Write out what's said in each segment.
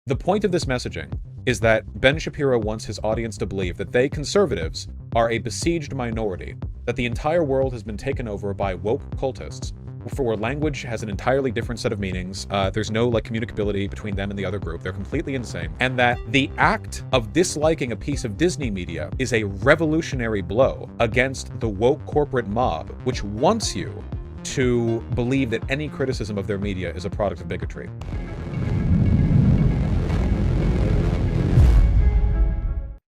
The point of this messaging is that Ben Shapiro wants his audience to believe that they, conservatives, are a besieged minority, that the entire world has been taken over by woke cultists, for where language has an entirely different set of meanings, there's no communicability between them and the other group, they're completely insane, and that the act of disliking a piece of Disney media is a revolutionary blow against the woke corporate mob, which wants you to believe that any criticism of their media is a product of bigotry.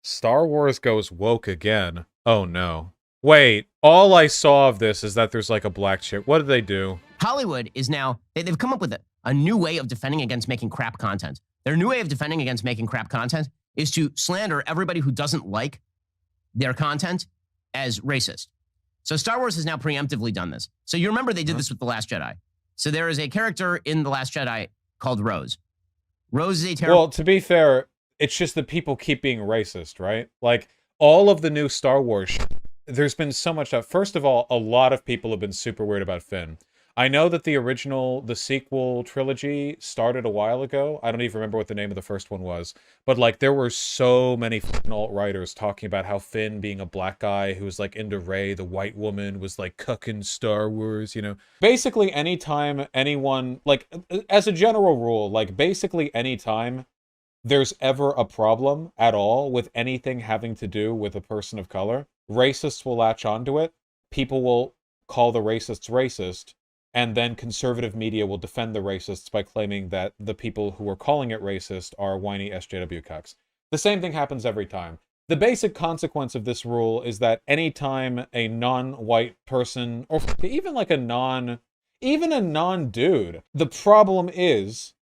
Star Wars goes woke again. Oh no. Wait, all I saw of this is that there's a black chick. What did they do? Hollywood is now, they've come up with a new way of defending against making crap content. Their new way of defending against making crap content is to slander everybody who doesn't like their content as racist. So Star Wars has now preemptively done this. So you remember they did this with The Last Jedi. So there is a character in The Last Jedi called Rose. Rose is a terrible... Well, to be fair, it's just that people keep being racist, right? All of the new Star Wars there's been so much stuff. First of all, a lot of people have been super weird about Finn. I know that the sequel trilogy started a while ago. I don't even remember what the name of the first one was. But, there were so many alt-writers talking about how Finn, being a black guy who was, into Rey, the white woman, was, cucking Star Wars, you know? Basically, anytime anyone, as a general rule, basically anytime there's ever a problem at all with anything having to do with a person of color, racists will latch onto it, people will call the racists racist, and then conservative media will defend the racists by claiming that the people who are calling it racist are whiny SJW cucks. The same thing happens every time. The basic consequence of this rule is that anytime a non-white person, or even a non-dude, the problem is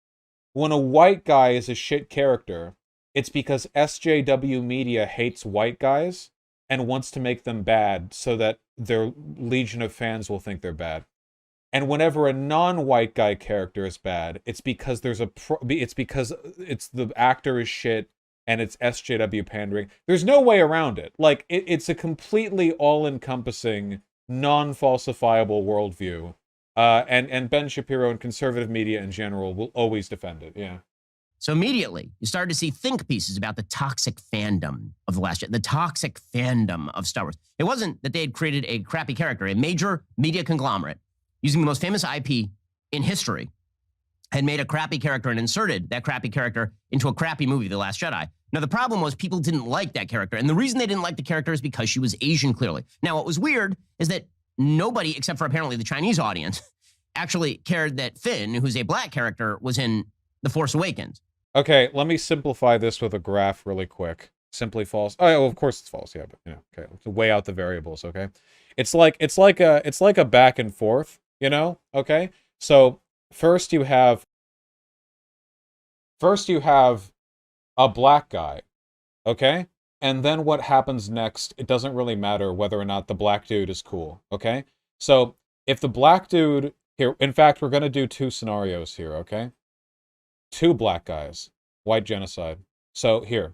when a white guy is a shit character, it's because SJW media hates white guys and wants to make them bad so that their legion of fans will think they're bad. And whenever a non-white guy character is bad, it's because it's the actor is shit and it's SJW pandering. There's no way around it. It's a completely all-encompassing, non-falsifiable worldview. And Ben Shapiro and conservative media in general will always defend it, yeah. So immediately, you started to see think pieces about the toxic fandom of The Last Jedi, the toxic fandom of Star Wars. It wasn't that they had created a crappy character. A major media conglomerate, using the most famous IP in history, had made a crappy character and inserted that crappy character into a crappy movie, The Last Jedi. Now, the problem was people didn't like that character. And the reason they didn't like the character is because she was Asian, clearly. Now, what was weird is that nobody, except for apparently the Chinese audience, actually cared that Finn, who's a black character, was in The Force Awakens. Okay, let me simplify this with a graph really quick. Simply false. Oh, well, of course it's false, yeah, but okay. Let's weigh out the variables, okay? It's like a back and forth, okay? So first you have a black guy, okay? And then what happens next, it doesn't really matter whether or not the black dude is cool, okay? So if the black dude here, in fact, we're going to do two scenarios here, okay? Two black guys, white genocide. So here,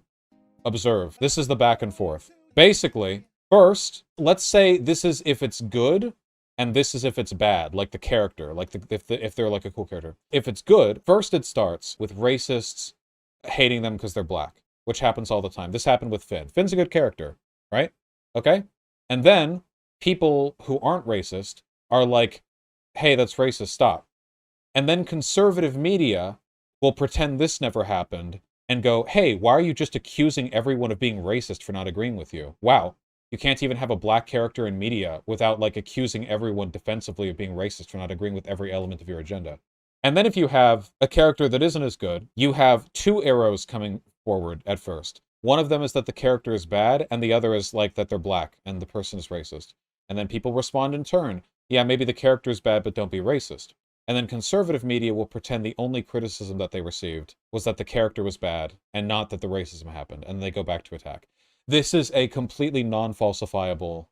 observe. This is the back and forth. Basically, first, let's say this is if it's good, and this is if it's bad, like the character, if they're a cool character. If it's good, first it starts with racists hating them because they're black, which happens all the time. This happened with Finn. Finn's a good character, right? Okay? And then people who aren't racist are like, hey, that's racist, stop. And then conservative media will pretend this never happened and go, hey, why are you just accusing everyone of being racist for not agreeing with you? Wow, you can't even have a black character in media without accusing everyone defensively of being racist for not agreeing with every element of your agenda. And then if you have a character that isn't as good, you have two arrows coming forward at first. One of them is that the character is bad, and the other is that they're black and the person is racist. And then people respond in turn. Yeah, maybe the character is bad, but don't be racist. And then conservative media will pretend the only criticism that they received was that the character was bad and not that the racism happened, and they go back to attack. This is a completely non-falsifiable,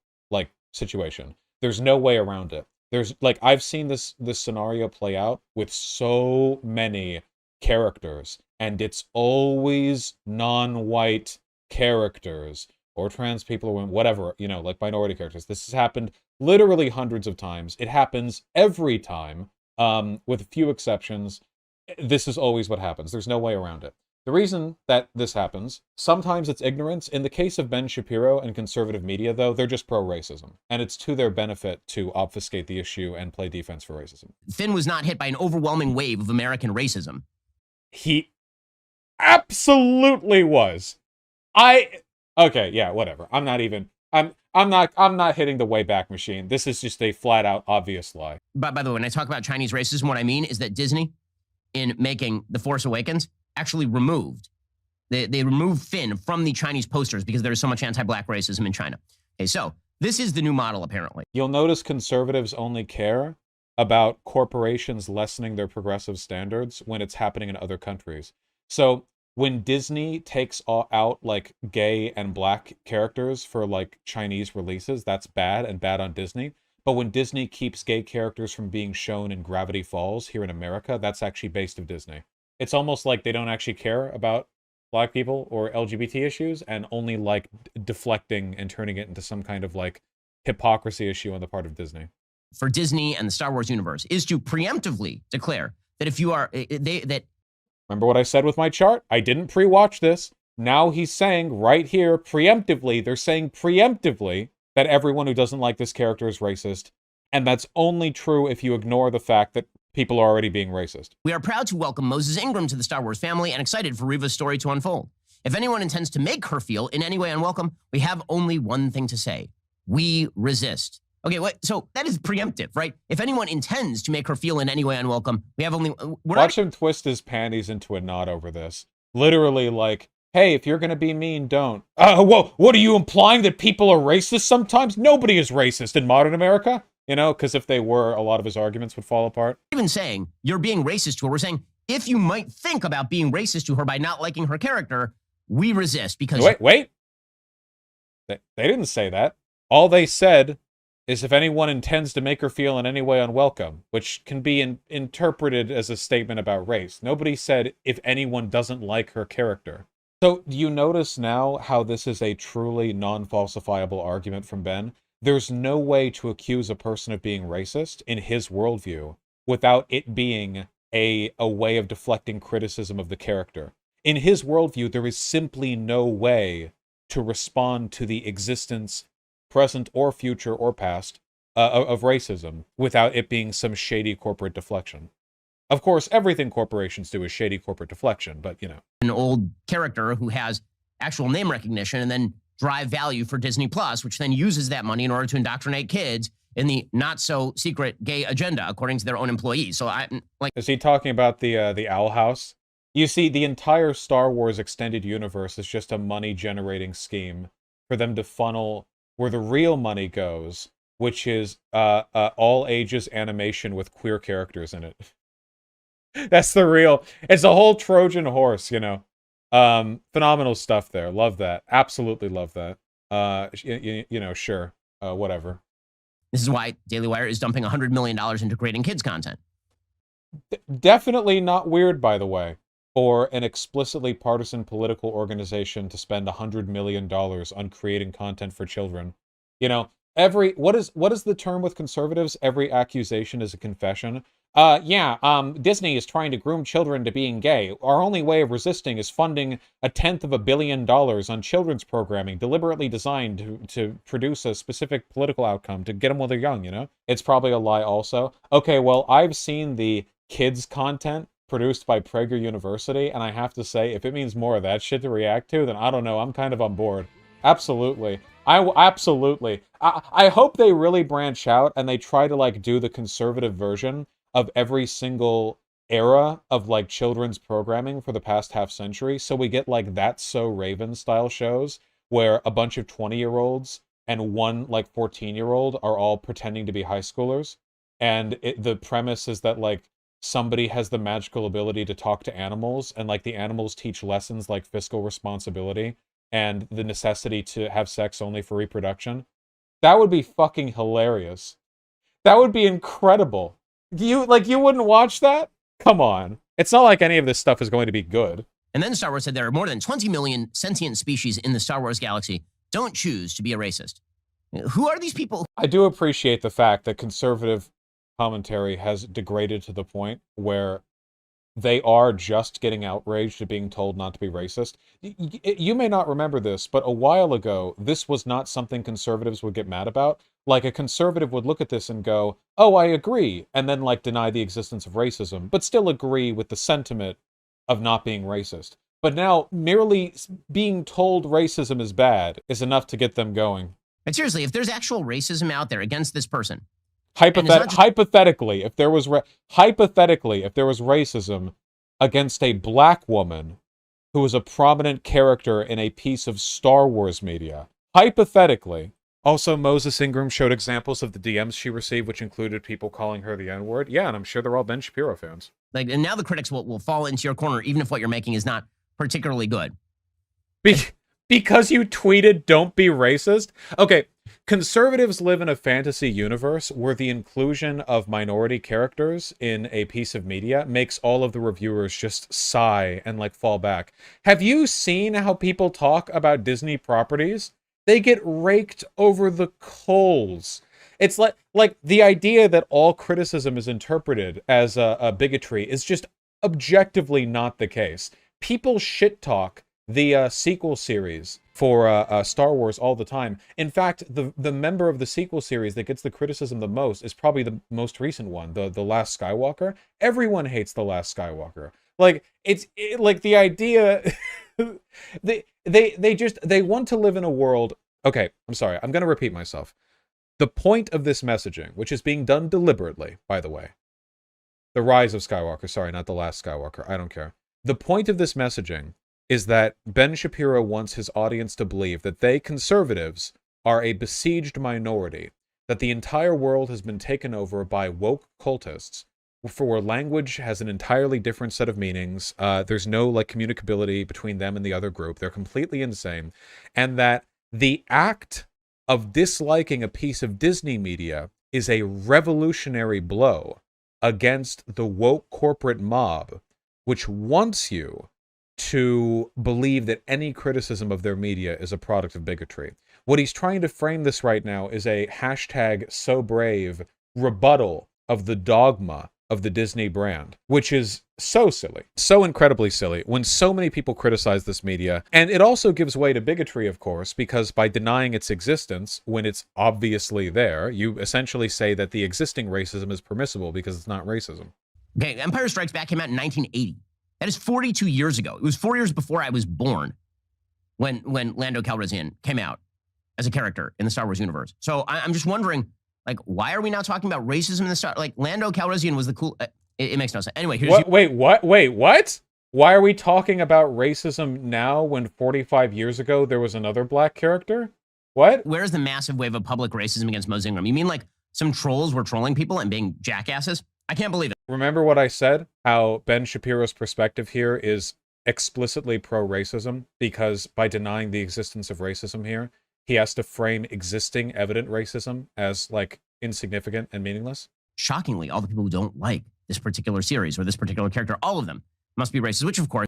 situation. There's no way around it. There's, I've seen this scenario play out with so many characters, and it's always non-white characters, or trans people, or whatever, minority characters. This has happened literally hundreds of times. It happens every time. With a few exceptions, this is always what happens. There's no way around it. The reason that this happens, sometimes it's ignorance. In the case of Ben Shapiro and conservative media, though, they're just pro-racism. And it's to their benefit to obfuscate the issue and play defense for racism. Finn was not hit by an overwhelming wave of American racism. He absolutely was. Okay, yeah, whatever. I'm not hitting the Wayback Machine. This is just a flat out obvious lie. But by the way, when I talk about Chinese racism, what I mean is that Disney, in making The Force Awakens, actually removed, they removed Finn from the Chinese posters because there's so much anti-black racism in China. Okay, so this is the new model, apparently. You'll notice conservatives only care about corporations lessening their progressive standards when it's happening in other countries. So when Disney takes out like gay and black characters for like Chinese releases, that's bad and bad on Disney. But when Disney keeps gay characters from being shown in Gravity Falls here in America, that's actually based of Disney. It's almost like they don't actually care about black people or LGBT issues and only like deflecting and turning it into some kind of like hypocrisy issue on the part of Disney. For Disney and the Star Wars universe is to preemptively declare that if you are, Remember what I said with my chart? I didn't pre-watch this. Now he's saying right here, preemptively, they're saying preemptively that everyone who doesn't like this character is racist. And that's only true if you ignore the fact that people are already being racist. We are proud to welcome Moses Ingram to the Star Wars family and excited for Reva's story to unfold. If anyone intends to make her feel in any way unwelcome, we have only one thing to say. We resist. Okay, so that is preemptive, right? If anyone intends to make her feel in any way unwelcome, we have only... Watch him twist his panties into a knot over this. Literally like, hey, if you're gonna be mean, don't. Whoa, what are you implying, that people are racist sometimes? Nobody is racist in modern America. You know, because if they were, a lot of his arguments would fall apart. Even saying you're being racist to her, we're saying if you might think about being racist to her by not liking her character, we resist because... Wait. They didn't say that. All they said is if anyone intends to make her feel in any way unwelcome, which can be interpreted as a statement about race. Nobody said if anyone doesn't like her character. So do you notice now how this is a truly non-falsifiable argument from Ben? There's no way to accuse a person of being racist in his worldview without it being a way of deflecting criticism of the character. In his worldview, there is simply no way to respond to the existence, present or future or past, of racism without it being some shady corporate deflection. Of course, everything corporations do is shady corporate deflection, but you know. An old character who has actual name recognition and then drive value for Disney Plus, which then uses that money in order to indoctrinate kids in the not-so-secret gay agenda, according to their own employees. So I like... Is he talking about the Owl House? You see, the entire Star Wars extended universe is just a money-generating scheme for them to funnel where the real money goes, which is all-ages animation with queer characters in it. That's the real... It's a whole Trojan horse, you know. Phenomenal stuff there. Love that. Absolutely love that. You know, sure. Whatever. This is why Daily Wire is dumping $100 million into creating kids content. Definitely not weird, by the way, for an explicitly partisan political organization to spend $100 million on creating content for children. You know, what is the term with conservatives? Every accusation is a confession. Disney is trying to groom children to being gay. Our only way of resisting is funding $1/10 billion on children's programming deliberately designed to produce a specific political outcome to get them while they're young, you know? It's probably a lie also. Okay, well, I've seen the kids content produced by Prager University, and I have to say, if it means more of that shit to react to, then I don't know, I'm kind of on board. Absolutely. Absolutely. I hope they really branch out and they try to, like, do the conservative version of every single era of like children's programming for the past half century. So we get like That's So Raven style shows where a bunch of 20-year-olds and one like 14-year-old are all pretending to be high schoolers. And the premise is that like somebody has the magical ability to talk to animals and like the animals teach lessons like fiscal responsibility and the necessity to have sex only for reproduction. That would be fucking hilarious. That would be incredible. You wouldn't watch that? Come on. It's not like any of this stuff is going to be good. And then Star Wars said there are more than 20 million sentient species in the Star Wars galaxy. Don't choose to be a racist. Who are these people? I do appreciate the fact that conservative commentary has degraded to the point where they are just getting outraged at being told not to be racist. You may not remember this, but a while ago, this was not something conservatives would get mad about. Like, a conservative would look at this and go, oh, I agree, and then, like, deny the existence of racism, but still agree with the sentiment of not being racist. But now, merely being told racism is bad is enough to get them going. And seriously, if there's actual racism out there against this person, hypothetically, if there was racism against a black woman who was a prominent character in a piece of Star Wars media, hypothetically. Also, Moses Ingram showed examples of the DMs she received, which included people calling her the N-word. Yeah, and I'm sure they're all Ben Shapiro fans. Like, and now the critics will fall into your corner, even if what you're making is not particularly good. Because you tweeted, don't be racist? Okay, conservatives live in a fantasy universe where the inclusion of minority characters in a piece of media makes all of the reviewers just sigh and, like, fall back. Have you seen how people talk about Disney properties? They get raked over the coals. It's like the idea that all criticism is interpreted as a bigotry is just objectively not the case. People shit talk the sequel series for Star Wars all the time. In fact, the member of the sequel series that gets the criticism the most is probably the most recent one, the Last Skywalker. Everyone hates the Last Skywalker. Like, like the idea they want to live in a world. Okay, I'm sorry. I'm going to repeat myself. The point of this messaging, which is being done deliberately, by the way, the Rise of Skywalker, sorry, not the Last Skywalker, I don't care. The point of this messaging is that Ben Shapiro wants his audience to believe that they, conservatives, are a besieged minority, that the entire world has been taken over by woke cultists, for where language has an entirely different set of meanings, there's no, like, communicability between them and the other group, they're completely insane, and that the act of disliking a piece of Disney media is a revolutionary blow against the woke corporate mob, which wants you to believe that any criticism of their media is a product of bigotry. What he's trying to frame this right now is a hashtag so brave rebuttal of the dogma of the Disney brand, which is so silly, so incredibly silly when so many people criticize this media. And it also gives way to bigotry, of course, because by denying its existence when it's obviously there, you essentially say that the existing racism is permissible because it's not racism. Okay, Empire Strikes Back came out in 1980. That is 42 years ago. It was 4 years before I was born when Lando Calrissian came out as a character in the Star Wars universe. So I'm just wondering, like, why are we now talking about racism in the Star? Like, Lando Calrissian was the cool. It makes no sense. Anyway, here's Wait, what? Why are we talking about racism now when 45 years ago there was another black character? What? Where's the massive wave of public racism against Moses Ingram? You mean like some trolls were trolling people and being jackasses? I can't believe it. Remember what I said? How Ben Shapiro's perspective here is explicitly pro-racism, because by denying the existence of racism here, he has to frame existing evident racism as, like, insignificant and meaningless. Shockingly, all the people who don't like this particular series or this particular character, all of them must be racist, which, of course,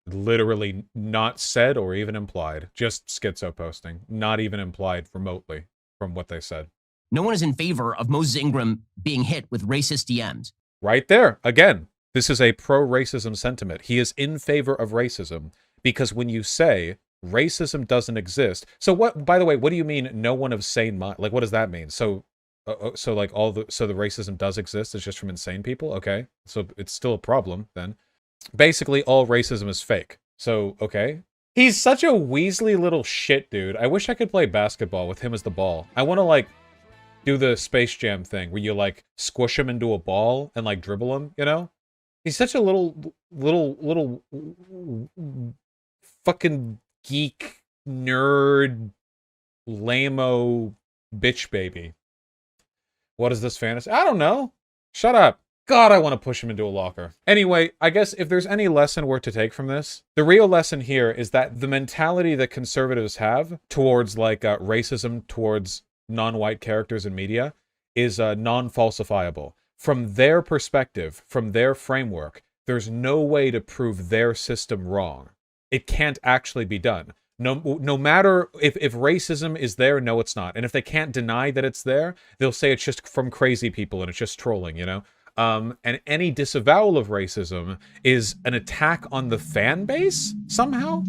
literally not said or even implied. Just schizo posting. Not even implied remotely from what they said. No one is in favor of Moses Ingram being hit with racist DMs. Right there. Again, this is a pro-racism sentiment. He is in favor of racism because when you say racism doesn't exist. So what, by the way, what do you mean no one of sane mind? Like, what does that mean? So like so the racism does exist. It's just from insane people. Okay. So it's still a problem then. Basically all racism is fake. So, okay. He's such a Weasley little shit, dude. I wish I could play basketball with him as the ball. I want to, like, do the Space Jam thing where you, like, squish him into a ball and, like, dribble him, you know? He's such a little fucking geek, nerd, lame-o bitch baby. What is this fantasy? I don't know. Shut up. God, I want to push him into a locker. Anyway, I guess if there's any lesson we're to take from this, the real lesson here is that the mentality that conservatives have towards, like, racism towards non-white characters in media is non-falsifiable. From their perspective, from their framework, there's no way to prove their system wrong. It can't actually be done. No matter if racism is there, no, it's not. And if they can't deny that it's there, they'll say it's just from crazy people and it's just trolling, you know? And any disavowal of racism is an attack on the fan base somehow?